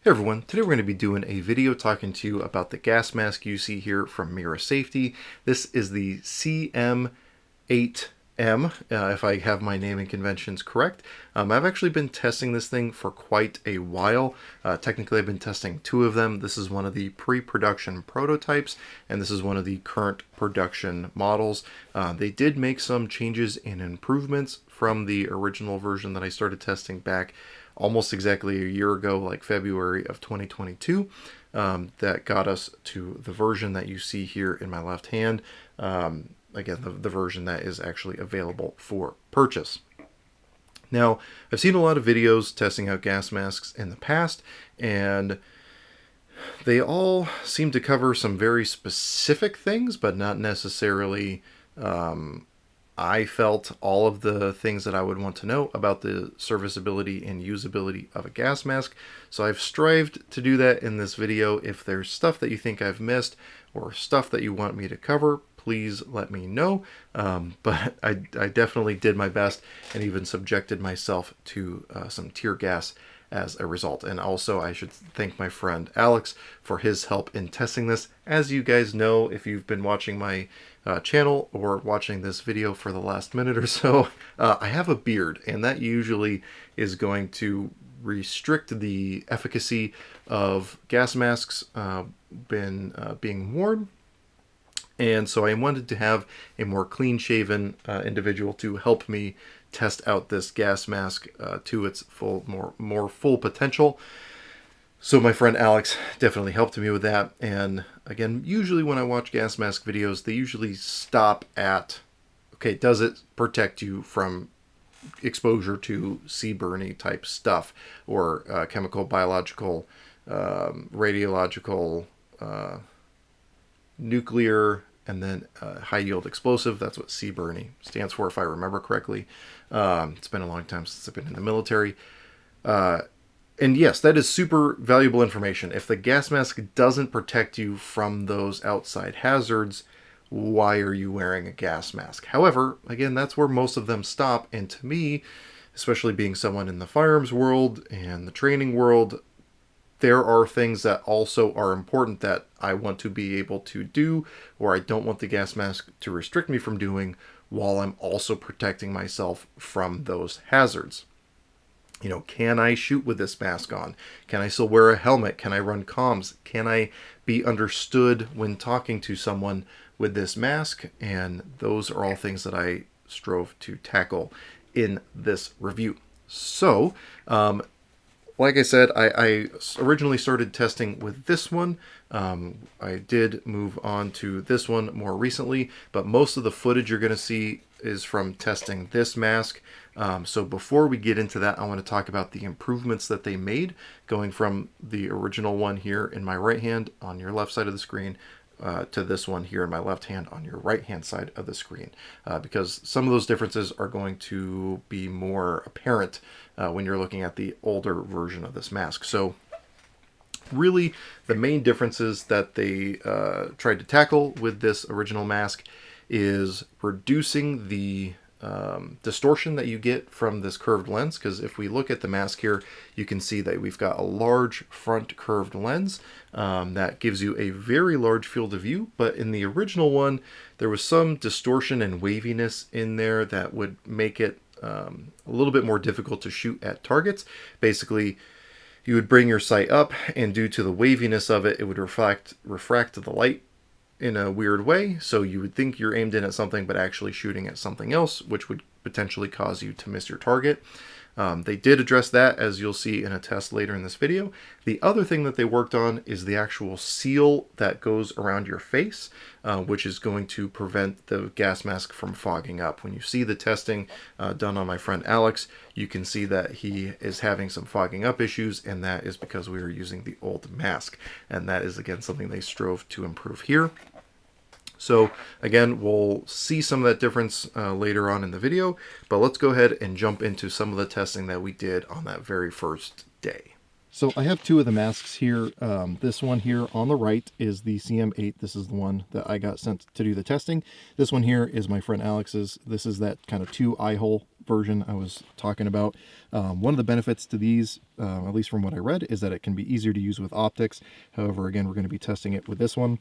Hey everyone, today we're going to be doing a video talking to you about the gas mask you see here from Mira Safety. This is the CM-8M, if I have my naming conventions correct. I've actually been testing this thing for quite a while. Technically I've been testing two of them. This is one of the pre-production prototypes, and this is one of the current production models. They did make some changes and improvements from the original version that I started testing back almost exactly a year ago, like February of 2022, that got us to the version that you see here in my left hand. Again, the version that is actually available for purchase. Now, I've seen a lot of videos testing out gas masks in the past, and they all seem to cover some very specific things, but not necessarily I felt all of the things that I would want to know about the serviceability and usability of a gas mask. So I've strived to do that in this video. If there's stuff that you think I've missed or stuff that you want me to cover, please let me know. But I definitely did my best and even subjected myself to some tear gas as a result. And also I should thank my friend Alex for his help in testing this. As you guys know, if you've been watching my channel or watching this video for the last minute or so, I have a beard, and that usually is going to restrict the efficacy of gas masks being worn. And so I wanted to have a more clean-shaven individual to help me test out this gas mask to its more full potential. So my friend Alex definitely helped me with that. And again, usually when I watch gas mask videos, they usually stop at, okay, does it protect you from exposure to CBRN type stuff, or chemical, biological, radiological, nuclear, and then high yield explosive. That's what CBRN stands for, if I remember correctly. It's been a long time since I've been in the military. And yes, that is super valuable information. If the gas mask doesn't protect you from those outside hazards, why are you wearing a gas mask? However, again, that's where most of them stop. And to me, especially being someone in the firearms world and the training world, there are things that also are important that I want to be able to do, or I don't want the gas mask to restrict me from doing, while I'm also protecting myself from those hazards. You know, can I shoot with this mask on? Can I still wear a helmet? Can I run comms? Can I be understood when talking to someone with this mask? And those are all things that I strove to tackle in this review. So, like I said, I originally started testing with this one. I did move on to this one more recently, but most of the footage you're going to see is from testing this mask. So before we get into that, I want to talk about the improvements that they made, going from the original one here in my right hand on your left side of the screen to this one here in my left hand on your right hand side of the screen, because some of those differences are going to be more apparent when you're looking at the older version of this mask. So really the main differences that they tried to tackle with this original mask is reducing the distortion that you get from this curved lens, because if we look at the mask here, you can see that we've got a large front curved lens that gives you a very large field of view, but in the original one there was some distortion and waviness in there that would make it a little bit more difficult to shoot at targets. Basically, you would bring your sight up, and due to the waviness of it, it would refract the light in a weird way, so you would think you're aimed in at something but actually shooting at something else, which would potentially cause you to miss your target. They did address that, as you'll see in a test later in this video. The other thing that they worked on is the actual seal that goes around your face, which is going to prevent the gas mask from fogging up. When you see the testing done on my friend Alex, you can see that he is having some fogging up issues, and that is because we were using the old mask. And that is, again, something they strove to improve here. So again, we'll see some of that difference later on in the video, but let's go ahead and jump into some of the testing that we did on that very first day. So I have two of the masks here. This one here on the right is the CM-8. This is the one that I got sent to do the testing. This one here is my friend Alex's. This is that kind of 2 eye hole version I was talking about. One of the benefits to these, at least from what I read, is that it can be easier to use with optics. However, again, we're going to be testing it with this one.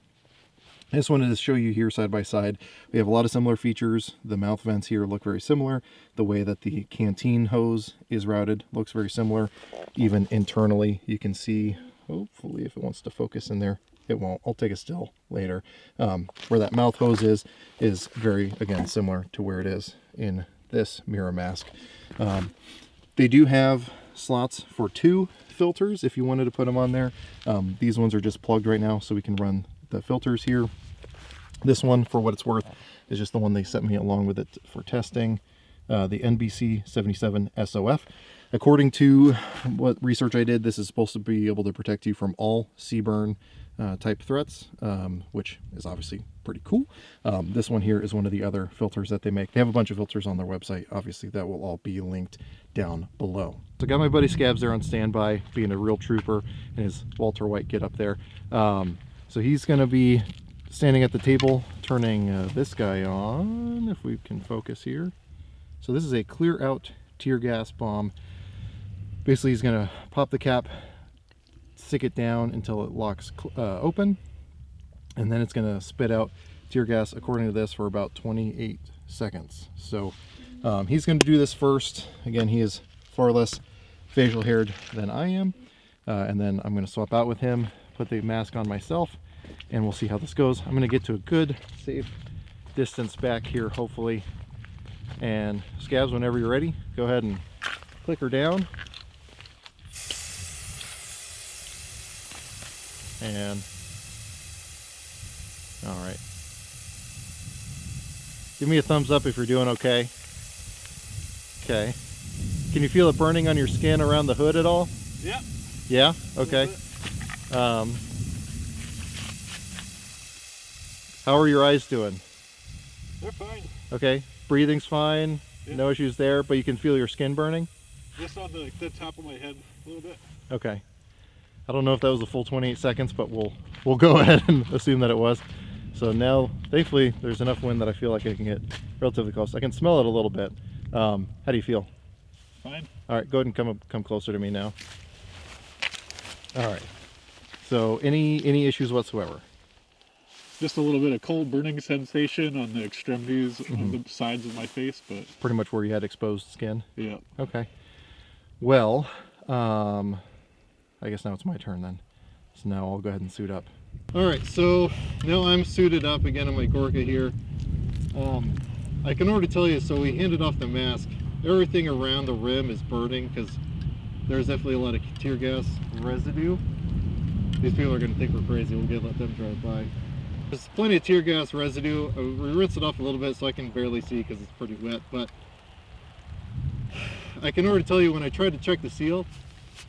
I just wanted to show you here side by side. We have a lot of similar features. The mouth vents here look very similar. The way that the Canteen hose is routed looks very similar. Even internally, you can see, hopefully if it wants to focus in there, it won't. I'll take a still later. Where that mouth hose is very, again, similar to where it is in this Mira mask. They do have slots for 2 filters if you wanted to put them on there. These ones are just plugged right now, so we can run the filters here. This one, for what it's worth, is just the one they sent me along with it for testing, the NBC 77 SOF. According to what research I did, this is supposed to be able to protect you from all CBRN type threats, which is obviously pretty cool. This one here is one of the other filters that they make. They have a bunch of filters on their website. Obviously, that will all be linked down below. So I got my buddy Scabs there on standby, being a real trooper, and his Walter White get up there. So he's going to be standing at the table turning this guy on, if we can focus here. So this is a clear out tear gas bomb. Basically, he's going to pop the cap, stick it down until it locks open, and then it's going to spit out tear gas, according to this, for about 28 seconds. So he's going to do this first. Again, he is far less facial haired than I am. And then I'm going to swap out with him, put the mask on myself, and we'll see how this goes. I'm going to get to a good safe distance back here, hopefully. And Scabs, whenever you're ready, go ahead and click her down. And all right, give me a thumbs up if you're doing okay. Okay, can you feel it burning on your skin around the hood at all? Yeah. Yeah, okay. How are your eyes doing? They're fine. Okay, breathing's fine. Yeah. No issues there, but you can feel your skin burning? Just on the top of my head a little bit. Okay. I don't know if that was a full 28 seconds, but we'll go ahead and assume that it was. So now, thankfully, there's enough wind that I feel like I can get relatively close. I can smell it a little bit. How do you feel? Fine. All right, go ahead and come closer to me now. All right. So any issues whatsoever? Just a little bit of cold burning sensation on the extremities on the sides of my face, but pretty much where you had exposed skin. Yeah. Okay. Well, I guess now it's my turn then. So now I'll go ahead and suit up. All right, so now I'm suited up again on my Gorka here. I can already tell you, so we handed off the mask. Everything around the rim is burning because there's definitely a lot of tear gas residue. These people are going to think we're crazy. We'll let them drive by. There's plenty of tear gas residue. We rinse it off a little bit so I can barely see because it's pretty wet, but I can already tell you when I tried to check the seal,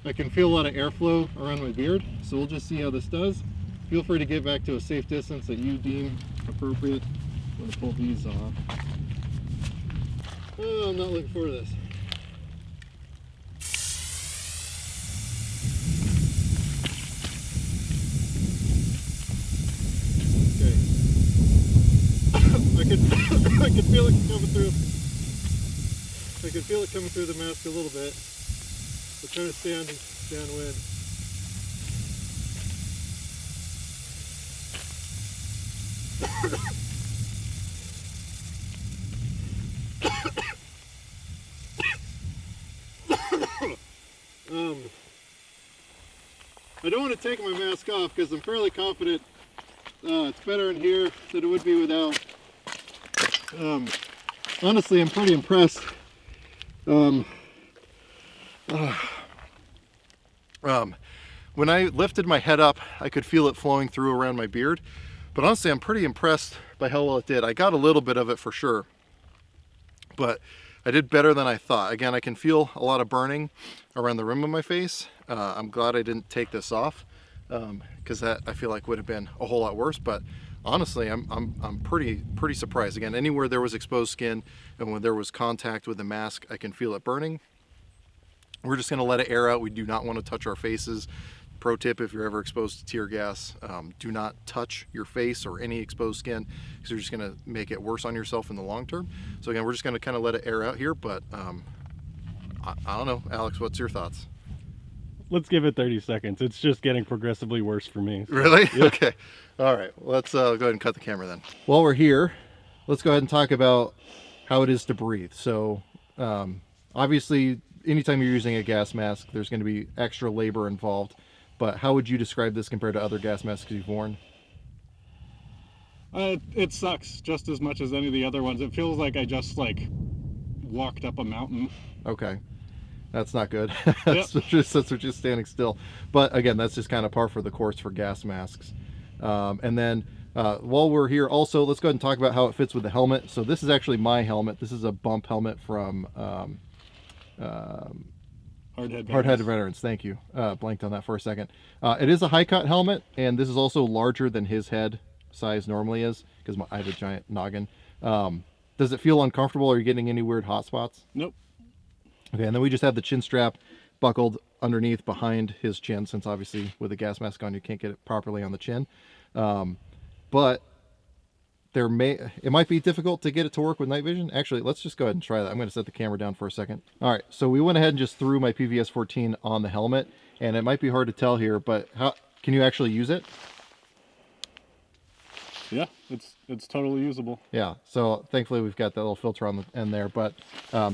I can feel a lot of airflow around my beard, so we'll just see how this does. Feel free to get back to a safe distance that you deem appropriate. I'm going to pull these off. Oh, I'm not looking forward to this. I can feel it coming through. I can feel it coming through the mask a little bit. We're trying to stay downwind. I don't want to take my mask off because I'm fairly confident it's better in here than it would be without. Honestly, I'm pretty impressed. When I lifted my head up, I could feel it flowing through around my beard. But honestly, I'm pretty impressed by how well it did. I got a little bit of it for sure, but I did better than I thought. Again, I can feel a lot of burning around the rim of my face. I'm glad I didn't take this off because that I feel like would have been a whole lot worse. But honestly, I'm pretty surprised. Again, anywhere there was exposed skin and when there was contact with the mask, I can feel it burning. We're just going to let it air out. We do not want to touch our faces. Pro tip, if you're ever exposed to tear gas, do not touch your face or any exposed skin, because you're just going to make it worse on yourself in the long term. So again, we're just going to kind of let it air out here, but I don't know. Alex, what's your thoughts? Let's give it 30 seconds. It's just getting progressively worse for me. So. Really? Yeah. Okay. All right. Let's go ahead and cut the camera then. While we're here, let's go ahead and talk about how it is to breathe. So obviously, anytime you're using a gas mask, there's going to be extra labor involved. But how would you describe this compared to other gas masks you've worn? It sucks just as much as any of the other ones. It feels like I just like walked up a mountain. Okay. That's not good. That's just standing still. But again, that's just kind of par for the course for gas masks. And then while we're here also, let's go ahead and talk about how it fits with the helmet. So this is actually my helmet. This is a bump helmet from Hardhead Veterans. Thank you. Blanked on that for a second. It is a high cut helmet, and this is also larger than his head size normally is, because I have a giant noggin. Does it feel uncomfortable? Are you getting any weird hot spots? Nope. Okay, and then we just have the chin strap buckled underneath behind his chin, since obviously with a gas mask on you can't get it properly on the chin. But it might be difficult to get it to work with night vision. Actually, let's just go ahead and try that. I'm going to set the camera down for a second. All right, so we went ahead and just threw my PVS 14 on the helmet, and it might be hard to tell here, but how can you actually use it? Yeah, it's totally usable. Yeah, so thankfully we've got that little filter on the end there, but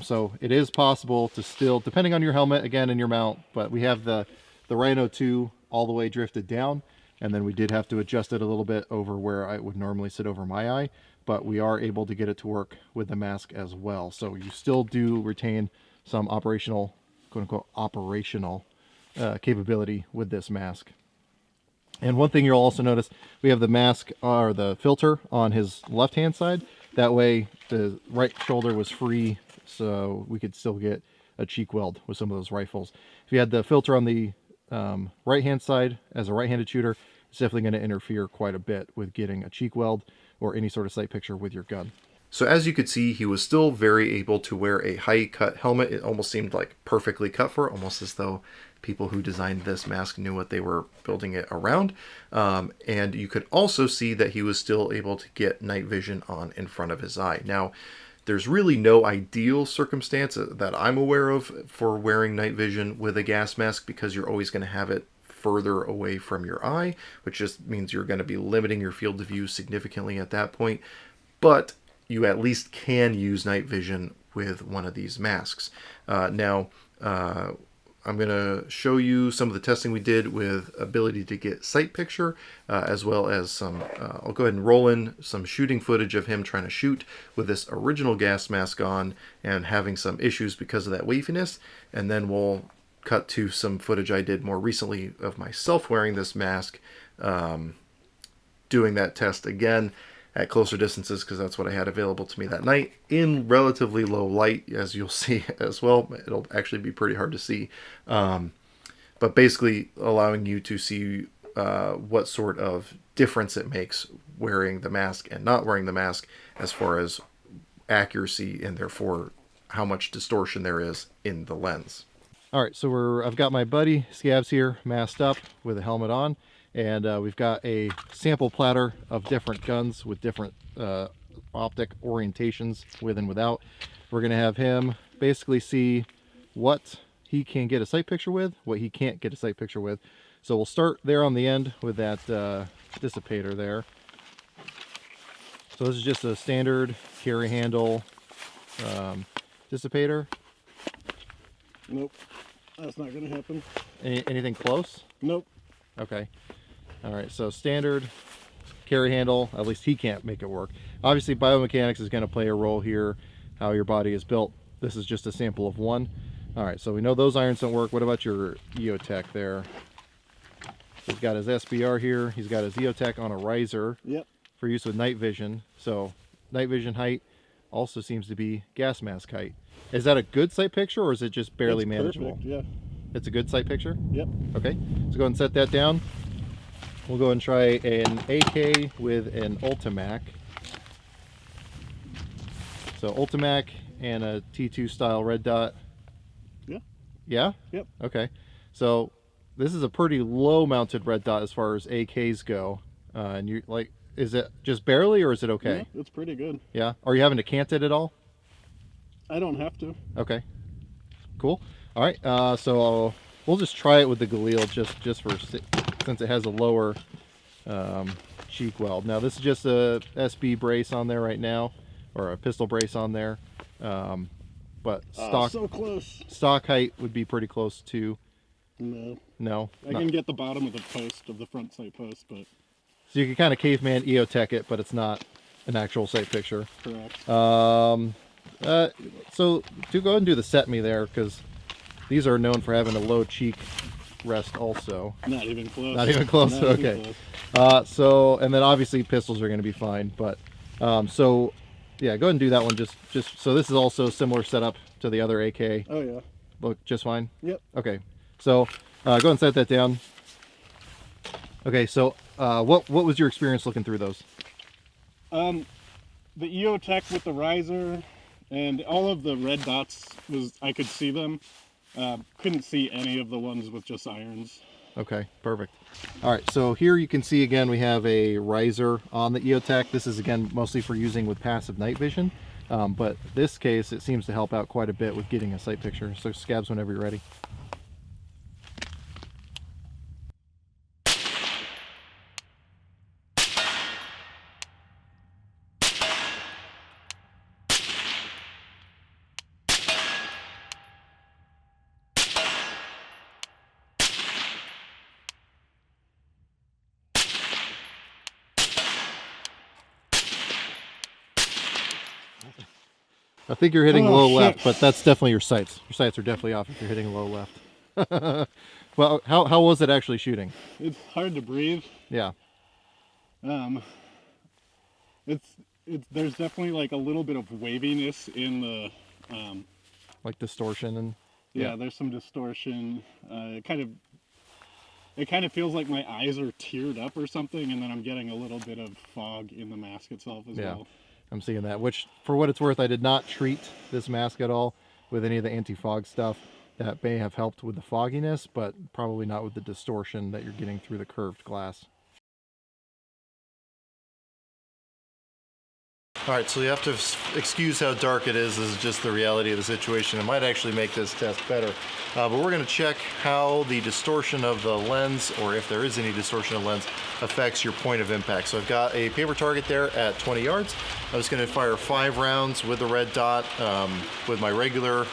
so it is possible to still, depending on your helmet again and your mount, but we have the Rhino 2 all the way drifted down, and then we did have to adjust it a little bit over where I would normally sit over my eye, but we are able to get it to work with the mask as well. So you still do retain some operational, quote unquote, operational capability with this mask. And one thing you'll also notice, we have the mask or the filter on his left hand side. That way the right shoulder was free, so we could still get a cheek weld with some of those rifles. If you had the filter on the right hand side as a right-handed shooter, it's definitely going to interfere quite a bit with getting a cheek weld or any sort of sight picture with your gun. So as you could see, he was still very able to wear a high cut helmet. It almost seemed like perfectly cut for it, almost as though people who designed this mask knew what they were building it around. And you could also see that he was still able to get night vision on in front of his eye. Now, there's really no ideal circumstance that I'm aware of for wearing night vision with a gas mask, because you're always going to have it further away from your eye, which just means you're going to be limiting your field of view significantly at that point. But you at least can use night vision with one of these masks. Now, I'm going to show you some of the testing we did with ability to get sight picture, as well as some, I'll go ahead and roll in some shooting footage of him trying to shoot with this original gas mask on and having some issues because of that waviness. And then we'll cut to some footage I did more recently of myself wearing this mask, doing that test again at closer distances, because that's what I had available to me that night in relatively low light, as you'll see as well. It'll actually be pretty hard to see, but basically allowing you to see what sort of difference it makes wearing the mask and not wearing the mask, as far as accuracy and therefore how much distortion there is in the lens. All right, so I've got my buddy Scabs here masked up with a helmet on. And we've got a sample platter of different guns with different optic orientations with and without. We're going to have him basically see what he can get a sight picture with, what he can't get a sight picture with. So we'll start there on the end with that dissipator there. So this is just a standard carry handle dissipator. Nope, that's not going to happen. Anything close? Nope. Okay. All right, so standard carry handle, at least he can't make it work. Obviously, biomechanics is going to play a role here, how your body is built. This is just a sample of one. All right, so we know those irons don't work. What about your EOTech there? He's got his SBR here. He's got his EOTech on a riser. Yep. For use with night vision. So night vision height also seems to be gas mask height. Is that a good sight picture, or is it just barely manageable? Perfect, yeah. It's a good sight picture? Yep. Okay, so go ahead and set that down. We'll go and try an AK with an Ultimac. So Ultimac and a T2 style red dot. Yeah. Yeah? Yep. Okay. So this is a pretty low mounted red dot as far as AKs go. And you like, is it just barely or is it okay? Yeah, it's pretty good. Yeah. Are you having to cant it at all? I don't have to. Okay. Cool. All right. So we'll just try it with the Galil just for since it has a lower cheek weld. Now this is just a SB brace on there right now, or a pistol brace on there. But So close. stock height would be pretty close to. No. No. I can get the bottom of the post, of the front sight post, but... So you can kind of caveman EOTech it, but it's not an actual sight picture. Correct. So do go ahead and do the set me there, because these are known for having a low cheek rest also. Not even close. Not even close. Not even Okay. close. So, and then obviously pistols are going to be fine, but so yeah, go ahead and do that one. Just so this is also similar setup to the other AK. Oh yeah. Look just fine. Yep. Okay. So go ahead and set that down. Okay. So what was your experience looking through those? The EOTech with the riser and all of the red dots I could see them. Couldn't see any of the ones with just irons. Okay, perfect. All right, so here you can see again we have a riser on the EOTech. This is again mostly for using with passive night vision, but this case it seems to help out quite a bit with getting a sight picture. So scabs whenever you're ready. I think you're hitting low left, but that's definitely your sights. Your sights are definitely off if you're hitting low left. Well, how was it actually shooting? It's hard to breathe. Yeah. There's definitely like a little bit of waviness in the Like distortion and yeah, there's some distortion. It kind of feels like my eyes are teared up or something, and then I'm getting a little bit of fog in the mask itself as well. I'm seeing that, which for what it's worth, I did not treat this mask at all with any of the anti-fog stuff. That may have helped with the fogginess, but probably not with the distortion that you're getting through the curved glass. All right, so you have to excuse how dark it is. This is just the reality of the situation. It might actually make this test better. But we're going to check how the distortion of the lens, or if there is any distortion of lens, affects your point of impact. So I've got a paper target there at 20 yards. I'm just going to fire 5 rounds with the red dot with my regular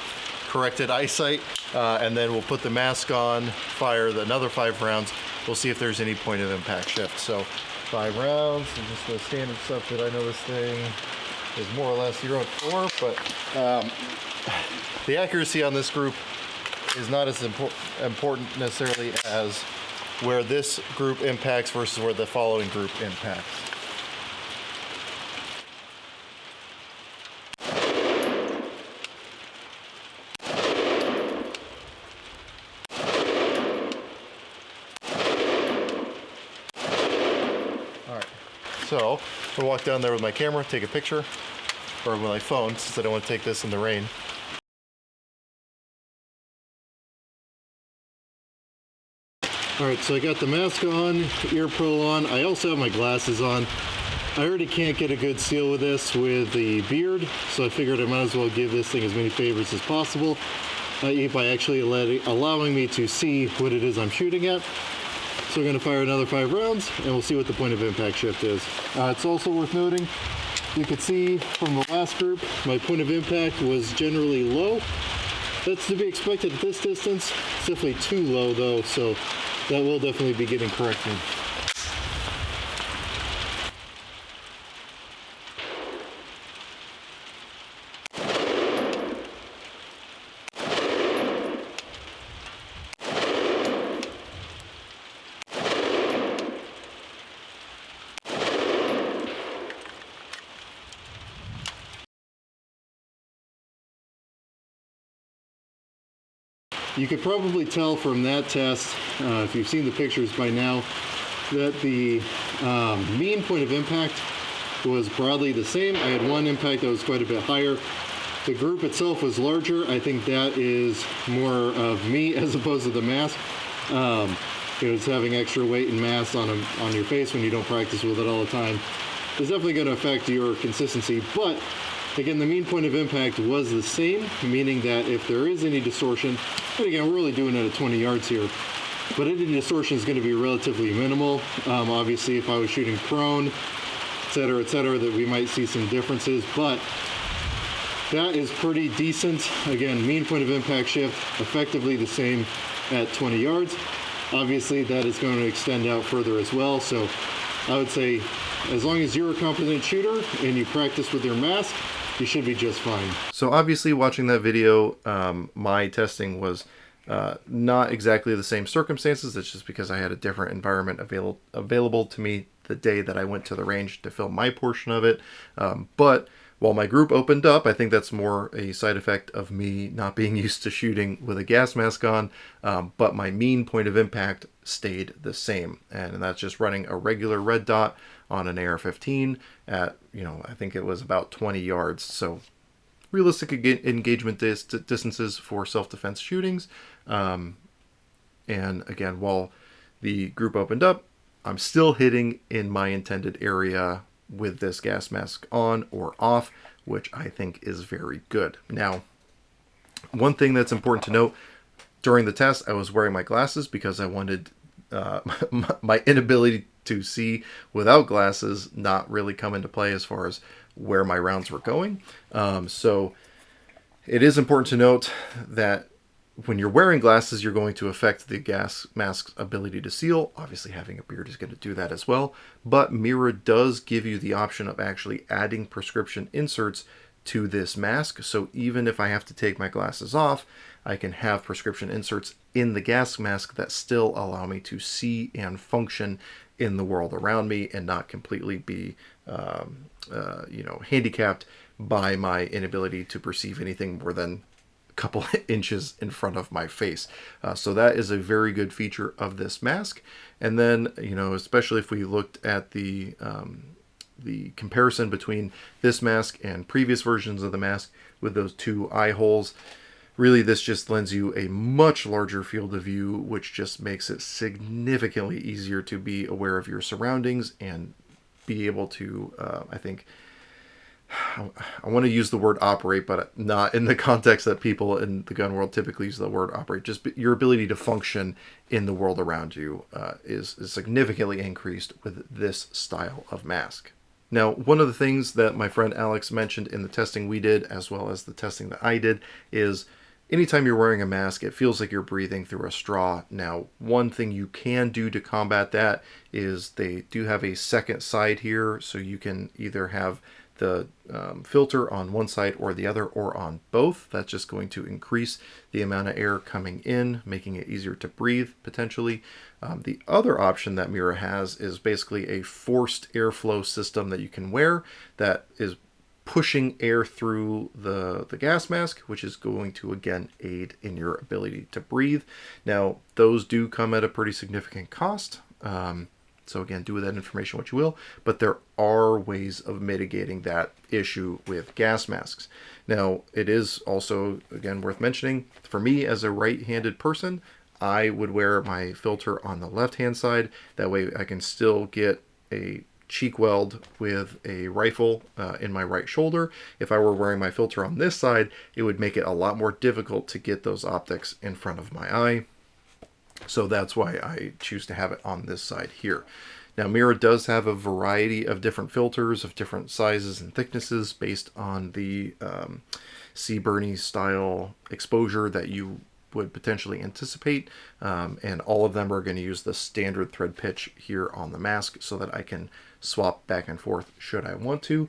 corrected eyesight, and then we'll put the mask on, fire another 5 rounds. We'll see if there's any point of impact shift. So 5 rounds, and just the standard stuff that I know this thing is more or less 0.4, but the accuracy on this group is not as important necessarily as where this group impacts versus where the following group impacts. So I'm gonna walk down there with my camera, take a picture, or with my phone, since I don't want to take this in the rain. All right, so I got the mask on, ear pro on. I also have my glasses on. I already can't get a good seal with this with the beard, so I figured I might as well give this thing as many favors as possible by actually allowing me to see what it is I'm shooting at. So we're going to fire another 5 rounds, and we'll see what the point of impact shift is. It's also worth noting, you can see from the last group, my point of impact was generally low. That's to be expected at this distance. It's definitely too low though, so that will definitely be getting corrected. You could probably tell from that test, if you've seen the pictures by now, that the mean point of impact was broadly the same. I had one impact that was quite a bit higher. the group itself was larger. I think that is more of me as opposed to the mask. Because having extra weight and mass on your face when you don't practice with it all the time is definitely going to affect your consistency. But again, the mean point of impact was the same, meaning that if there is any distortion, and again, we're really doing it at 20 yards here, but any distortion is going to be relatively minimal. Obviously, if I was shooting prone, et cetera, that we might see some differences, but that is pretty decent. Again, mean point of impact shift, effectively the same at 20 yards. Obviously, that is going to extend out further as well, so I would say as long as you're a competent shooter and you practice with your mask, you should be just fine. So obviously watching that video, my testing was not exactly the same circumstances. It's just because I had a different environment available to me the day that I went to the range to film my portion of it. But while my group opened up, I think that's more a side effect of me not being used to shooting with a gas mask on, but my mean point of impact stayed the same. And that's just running a regular red dot on an AR-15 at, I think it was about 20 yards. So realistic engagement distances for self-defense shootings. And again, while the group opened up, I'm still hitting in my intended area with this gas mask on or off, which I think is very good. Now, one thing that's important to note, during the test, I was wearing my glasses because I wanted my inability to see without glasses not really come into play as far as where my rounds were going. So it is important to note that when you're wearing glasses, you're going to affect the gas mask's ability to seal. Obviously, having a beard is going to do that as well. But Mira does give you the option of actually adding prescription inserts to this mask. So even if I have to take my glasses off, I can have prescription inserts in the gas mask that still allow me to see and function in the world around me and not completely be, handicapped by my inability to perceive anything more than couple inches in front of my face. So that is a very good feature of this mask. And then, especially if we looked at the comparison between this mask and previous versions of the mask with those two eye holes, really this just lends you a much larger field of view, which just makes it significantly easier to be aware of your surroundings and be able to, I want to use the word operate, but not in the context that people in the gun world typically use the word operate. Just your ability to function in the world around you is significantly increased with this style of mask. Now, one of the things that my friend Alex mentioned in the testing we did, as well as the testing that I did, is anytime you're wearing a mask, it feels like you're breathing through a straw. Now, one thing you can do to combat that is they do have a second side here, so you can either have the filter on one side or the other, or on both. That's just going to increase the amount of air coming in, making it easier to breathe potentially. The other option that Mira has is basically a forced airflow system that you can wear that is pushing air through the gas mask, which is going to again aid in your ability to breathe. Now, those do come at a pretty significant cost. So again, do with that information what you will, but there are ways of mitigating that issue with gas masks. Now, it is also, again, worth mentioning, for me as a right-handed person, I would wear my filter on the left-hand side. That way I can still get a cheek weld with a rifle in my right shoulder. If I were wearing my filter on this side, it would make it a lot more difficult to get those optics in front of my eye. So that's why I choose to have it on this side here. Now, Mira does have a variety of different filters of different sizes and thicknesses based on the CBRN style exposure that you would potentially anticipate. And all of them are going to use the standard thread pitch here on the mask so that I can swap back and forth should I want to.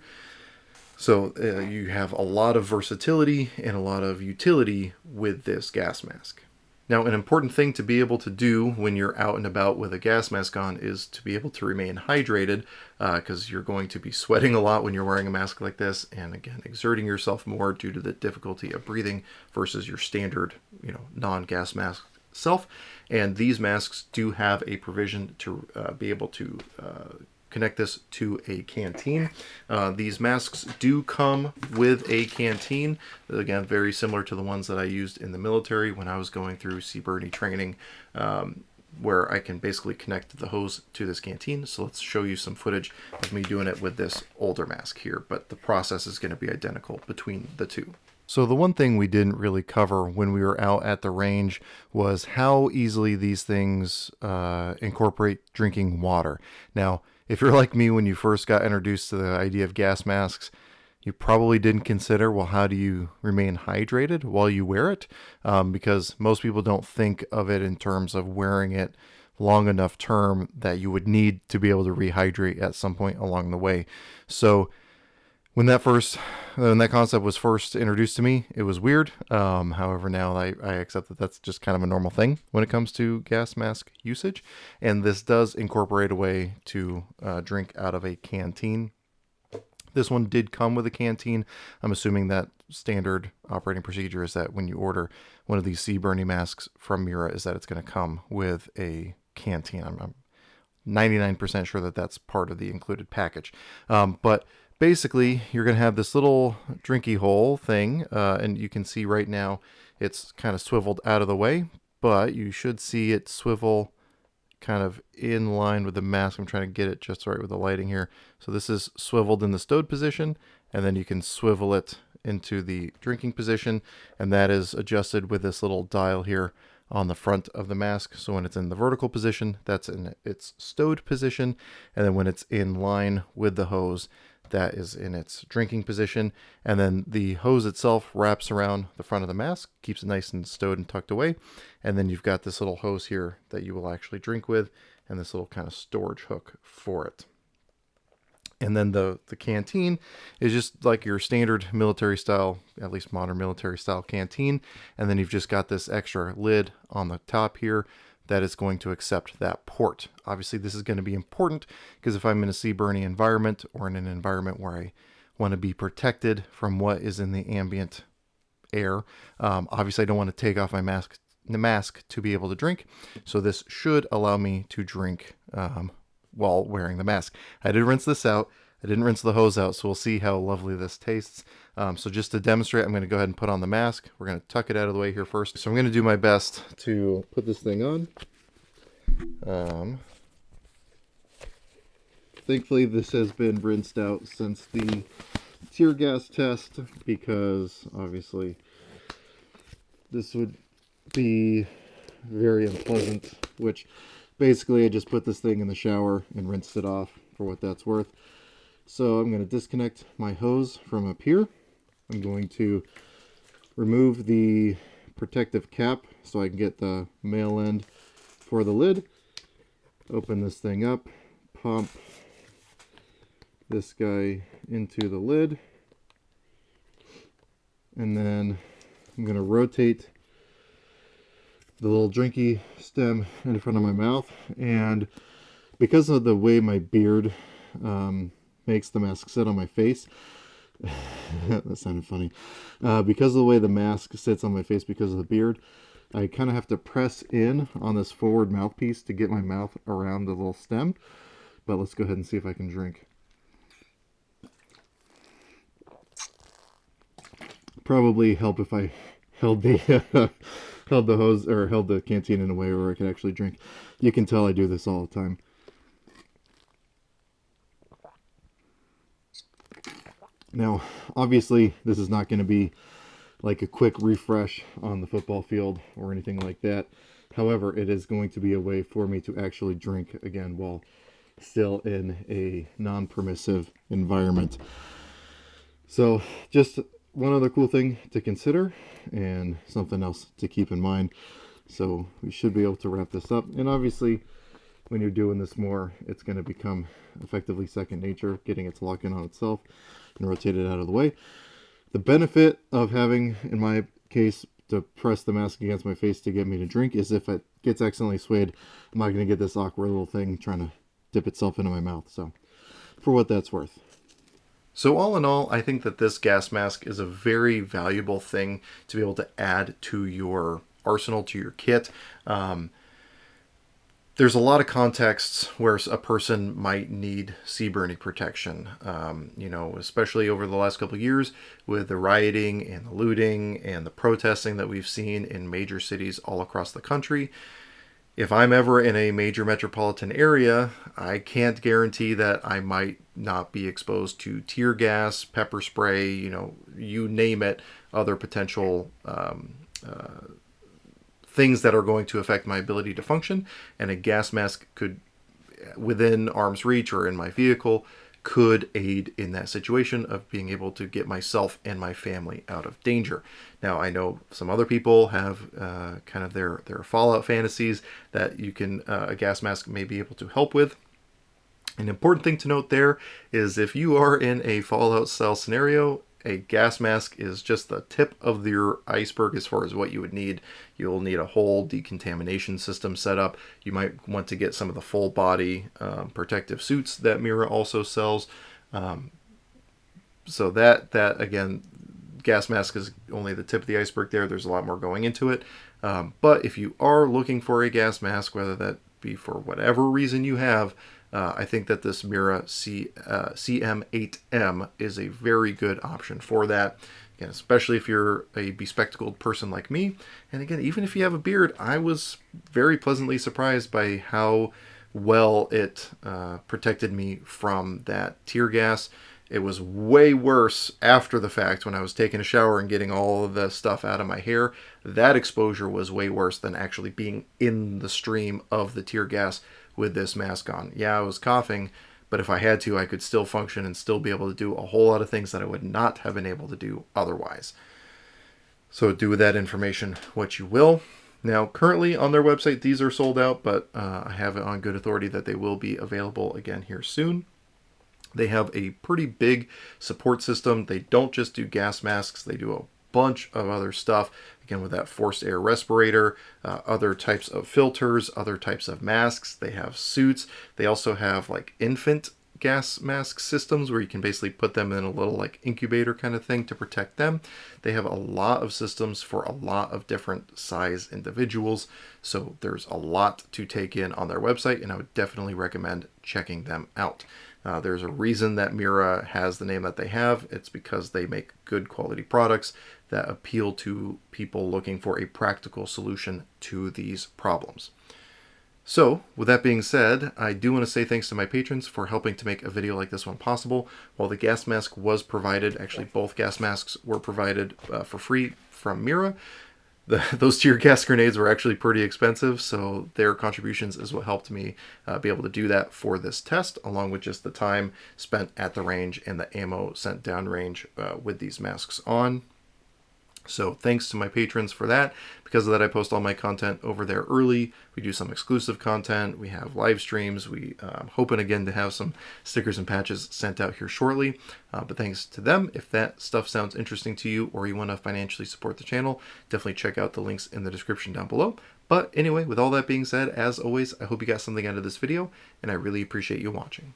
So you have a lot of versatility and a lot of utility with this gas mask. Now, an important thing to be able to do when you're out and about with a gas mask on is to be able to remain hydrated, because you're going to be sweating a lot when you're wearing a mask like this, and again, exerting yourself more due to the difficulty of breathing versus your standard, non-gas mask self. And these masks do have a provision to be able to connect this to a canteen. These masks do come with a canteen. Again, very similar to the ones that I used in the military when I was going through CBRN training, where I can basically connect the hose to this canteen. So let's show you some footage of me doing it with this older mask here, but the process is going to be identical between the two. So the one thing we didn't really cover when we were out at the range was how easily these things incorporate drinking water. Now, if you're like me when you first got introduced to the idea of gas masks, you probably didn't consider, well, how do you remain hydrated while you wear it? Because most people don't think of it in terms of wearing it long enough term that you would need to be able to rehydrate at some point along the way. So when that concept was first introduced to me, it was weird. However, now I accept that that's just kind of a normal thing when it comes to gas mask usage. And this does incorporate a way to drink out of a canteen. This one did come with a canteen. I'm assuming that standard operating procedure is that when you order one of these CBRN masks from Mira, is that it's going to come with a canteen. I'm 99% sure that that's part of the included package. But basically, you're going to have this little drinky hole thing, and you can see right now it's kind of swiveled out of the way, but you should see it swivel kind of in line with the mask. I'm trying to get it just right with the lighting here. So this is swiveled in the stowed position, and then you can swivel it into the drinking position, and that is adjusted with this little dial here on the front of the mask. So when it's in the vertical position, that's in its stowed position, and then when it's in line with the hose, that is in its drinking position. And then the hose itself wraps around the front of the mask, keeps it nice and stowed and tucked away. And then you've got this little hose here that you will actually drink with, and this little kind of storage hook for it. And then the canteen is just like your standard military style, at least modern military style canteen. And then you've just got this extra lid on the top here that is going to accept that port. Obviously, this is going to be important because if I'm in a CBRN environment or in an environment where I want to be protected from what is in the ambient air, obviously I don't want to take off my mask to be able to drink. So this should allow me to drink while wearing the mask. I did rinse this out. I didn't rinse the hose out, so we'll see how lovely this tastes. So just to demonstrate, I'm going to go ahead and put on the mask. We're going to tuck it out of the way here first. So I'm going to do my best to put this thing on. Thankfully, this has been rinsed out since the tear gas test, because obviously this would be very unpleasant, which basically I just put this thing in the shower and rinsed it off for what that's worth. So I'm going to disconnect my hose from up here. I'm going to remove the protective cap so I can get the male end for the lid. Open this thing up, pump this guy into the lid, and then I'm going to rotate the little drinky stem in front of my mouth. And because of the way my beard makes the mask sit on my face, that sounded funny, because of the way the mask sits on my face because of the beard, I kind of have to press in on this forward mouthpiece to get my mouth around the little stem. But let's go ahead and see if I can drink. Probably help if I held the held the hose, or held the canteen in a way where I could actually drink. You can tell I do this all the time. Now, obviously, this is not going to be like a quick refresh on the football field or anything like that. However, it is going to be a way for me to actually drink again while still in a non-permissive environment. So, just one other cool thing to consider and something else to keep in mind. So, we should be able to wrap this up. And obviously, when you're doing this more, it's going to become effectively second nature, getting it to lock in on itself and rotate it out of the way. The benefit of having, in my case, to press the mask against my face to get me to drink is if it gets accidentally swayed, I'm not going to get this awkward little thing trying to dip itself into my mouth. So, for what that's worth. So all in all, I think that this gas mask is a very valuable thing to be able to add to your arsenal, to your kit. There there's a lot of contexts where a person might need CBRN protection, you know, especially over the last couple of years with the rioting and the looting and the protesting that we've seen in major cities all across the country. If I'm ever in a major metropolitan area, I can't guarantee that I might not be exposed to tear gas, pepper spray, you know, you name it, other potential things that are going to affect my ability to function. And a gas mask could, within arm's reach or in my vehicle, could aid in that situation of being able to get myself and my family out of danger. Now, I know some other people have kind of their fallout fantasies that you can a gas mask may be able to help with. An important thing to note there is if you are in a fallout style scenario, a gas mask is just the tip of your iceberg as far as what you would need. You'll need a whole decontamination system set up. You might want to get some of the full body protective suits that Mira also sells. So that again, gas mask is only the tip of the iceberg there. There's a lot more going into it. But if you are looking for a gas mask, whether that be for whatever reason you have, I think that this Mira CM-8M is a very good option for that. Again, especially if you're a bespectacled person like me. And again, even if you have a beard, I was very pleasantly surprised by how well it protected me from that tear gas. It was way worse after the fact when I was taking a shower and getting all of the stuff out of my hair. That exposure was way worse than actually being in the stream of the tear gas with this mask on. Yeah, I was coughing, but if I had to, I could still function and still be able to do a whole lot of things that I would not have been able to do otherwise. So do with that information what you will. Now, currently on their website, these are sold out, but I have it on good authority that they will be available again here soon. They have a pretty big support system. They don't just do gas masks. They do a bunch of other stuff. Again, with that forced air respirator, other types of filters, other types of masks. They have suits. They also have like infant gas mask systems where you can basically put them in a little like incubator kind of thing to protect them. They have a lot of systems for a lot of different size individuals. So there's a lot to take in on their website, and I would definitely recommend checking them out. There's a reason that Mira has the name that they have. It's because they make good quality products that appeal to people looking for a practical solution to these problems. So, with that being said, I do want to say thanks to my patrons for helping to make a video like this one possible. While the gas mask was provided, actually both gas masks were provided for free from Mira, those tear gas grenades were actually pretty expensive, so their contributions is what helped me be able to do that for this test, along with just the time spent at the range and the ammo sent downrange with these masks on. So thanks to my patrons for that. Because of that, I post all my content over there early. We do some exclusive content. We have live streams. I'm hoping again to have some stickers and patches sent out here shortly. But thanks to them. If that stuff sounds interesting to you or you want to financially support the channel, definitely check out the links in the description down below. But anyway, with all that being said, as always, I hope you got something out of this video, and I really appreciate you watching.